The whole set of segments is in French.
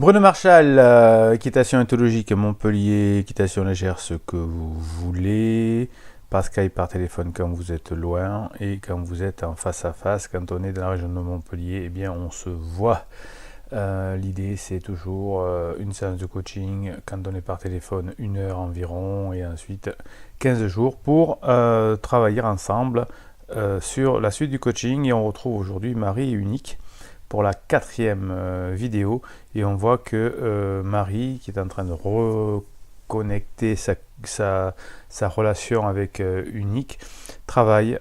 Bruno Marchal, équitation éthologique Montpellier, équitation légère, ce que vous voulez. Par Skype, par téléphone quand vous êtes loin et quand vous êtes en face à face, quand on est dans la région de Montpellier, eh bien on se voit. L'idée c'est toujours une séance de coaching quand on est par téléphone, 1 heure environ, et ensuite 15 jours pour travailler ensemble sur la suite du coaching. Et on retrouve aujourd'hui Marie et Unique pour la 4e vidéo, et on voit que Marie, qui est en train de reconnecter sa relation avec Unique, travaille,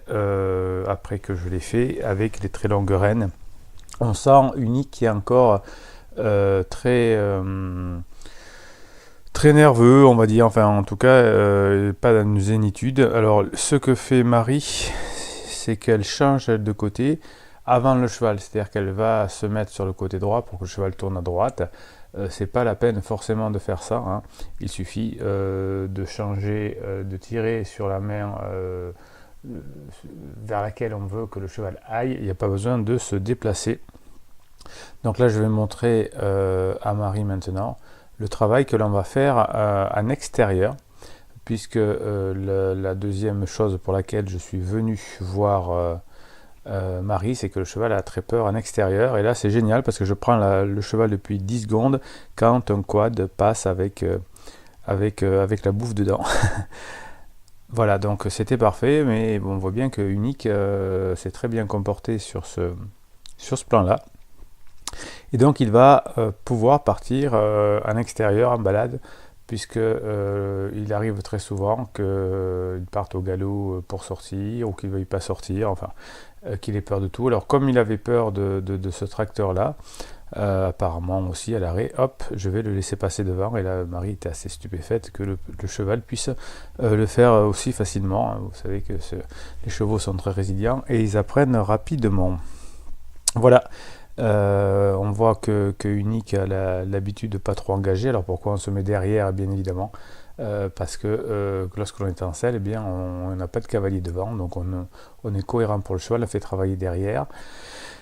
après que je l'ai fait, avec les très longues rênes. On sent Unique qui est encore très nerveux, on va dire, enfin en tout cas pas dans une zénitude. Alors ce que fait Marie, c'est qu'elle change de côté avant le cheval, c'est-à-dire qu'elle va se mettre sur le côté droit pour que le cheval tourne à droite. C'est pas la peine forcément de faire ça, hein. Il suffit de changer, de tirer sur la main vers laquelle on veut que le cheval aille. Il n'y a pas besoin de se déplacer. Donc là, je vais montrer à Marie maintenant le travail que l'on va faire en extérieur, puisque la deuxième chose pour laquelle je suis venu voir Marie, c'est que le cheval a très peur en extérieur. Et là, c'est génial parce que je prends le cheval depuis 10 secondes quand un quad passe avec la bouffe dedans. Voilà, donc c'était parfait, mais bon, on voit bien que Unique s'est très bien comporté sur ce plan-là. Et donc il va pouvoir partir en extérieur, en balade, puisque il arrive très souvent qu'il parte au galop pour sortir, ou qu'il ne veuille pas sortir, enfin, qu'il ait peur de tout. Alors comme il avait peur de ce tracteur-là, apparemment aussi à l'arrêt, hop, je vais le laisser passer devant, et là Marie était assez stupéfaite que le cheval puisse le faire aussi facilement. Vous savez que les chevaux sont très résilients et ils apprennent rapidement. Voilà. On voit que Unique a l'habitude de ne pas trop engager. Alors pourquoi on se met derrière? Bien évidemment parce que lorsque l'on est en selle, eh bien on n'a pas de cavalier devant, donc on est cohérent pour le cheval, on fait travailler derrière.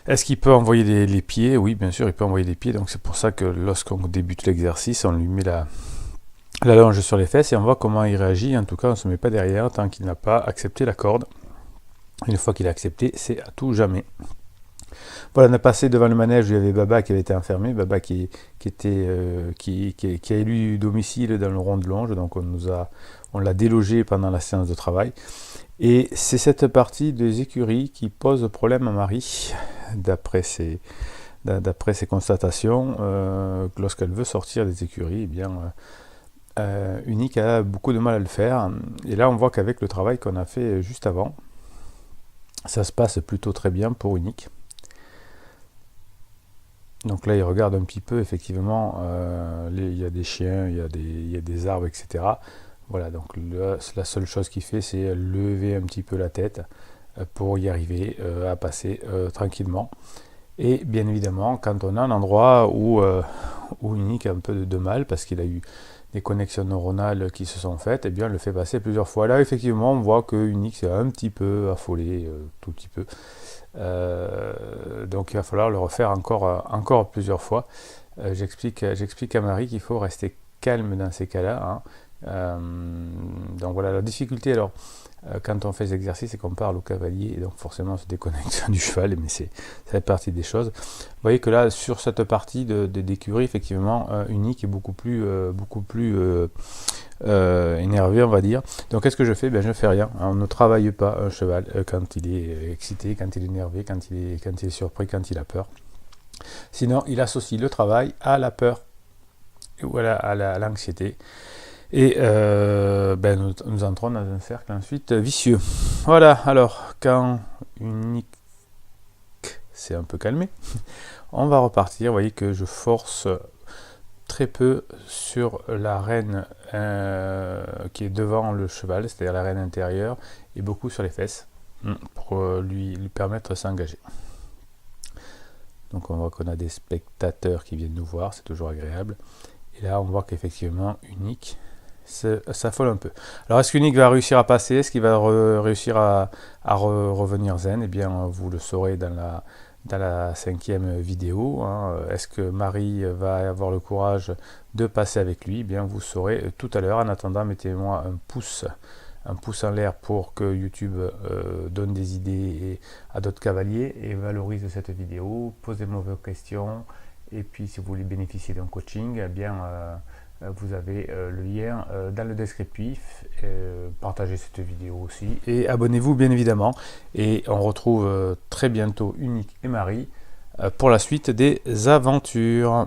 Est-ce qu'il peut envoyer les pieds? Oui, bien sûr, il peut envoyer les pieds. Donc c'est pour ça que lorsqu'on débute l'exercice, on lui met la longe sur les fesses et on voit comment il réagit. En tout cas, on ne se met pas derrière tant qu'il n'a pas accepté la corde. Une fois qu'il a accepté, c'est à tout jamais. Voilà, on a passé devant le manège où il y avait Baba qui avait été enfermé, Baba qui a élu domicile dans le rond de Longe, donc on l'a délogé pendant la séance de travail. Et c'est cette partie des écuries qui pose problème à Marie, d'après ses constatations. Lorsqu'elle veut sortir des écuries, eh bien, Unique a beaucoup de mal à le faire. Et là, on voit qu'avec le travail qu'on a fait juste avant, ça se passe plutôt très bien pour Unique. Donc là, il regarde un petit peu, effectivement, il y a des chiens, il y a des arbres, etc. Voilà, donc la seule chose qu'il fait, c'est lever un petit peu la tête pour y arriver à passer tranquillement. Et bien évidemment, quand on a un endroit où Unique a un peu de mal, parce qu'il a eu des connexions neuronales qui se sont faites, eh bien, on le fait passer plusieurs fois. Là, effectivement, on voit que Unique s'est un petit peu affolé, tout petit peu. Donc il va falloir le refaire encore plusieurs fois. J'explique à Marie qu'il faut rester calme dans ces cas-là, hein. Donc voilà, la difficulté alors quand on fait ces exercices, c'est qu'on parle au cavalier et donc forcément on se déconnecte du cheval, mais ça fait partie des choses. Vous voyez que là sur cette partie d'écurie, effectivement Unique est beaucoup plus énervé, on va dire. Donc qu'est-ce que je fais? Ben, je ne fais rien. On ne travaille pas un cheval quand il est excité, quand il est énervé, quand il est surpris, quand il a peur. Sinon, il associe le travail à la peur, ou à l'anxiété. Et ben, nous entrons dans un cercle ensuite vicieux. Voilà, alors quand Unique s'est un peu calmé, on va repartir. Vous voyez que je force très peu sur la reine qui est devant le cheval, c'est-à-dire la reine intérieure, et beaucoup sur les fesses pour lui permettre de s'engager. Donc on voit qu'on a des spectateurs qui viennent nous voir, c'est toujours agréable. Et là on voit qu'effectivement Unique s'affole un peu. Alors est-ce qu'Unique va réussir à passer? Est-ce qu'il va réussir à revenir zen? Eh bien vous le saurez dans dans la 5e vidéo. Est-ce que Marie va avoir le courage de passer avec lui? Eh bien, vous saurez tout à l'heure. En attendant, mettez-moi un pouce en l'air pour que YouTube donne des idées à d'autres cavaliers et valorise cette vidéo. Posez-moi vos questions. Et puis, si vous voulez bénéficier d'un coaching, eh bien, vous avez le lien dans le descriptif. Partagez cette vidéo aussi et abonnez-vous bien évidemment. Et on retrouve très bientôt Unique et Marie pour la suite des aventures.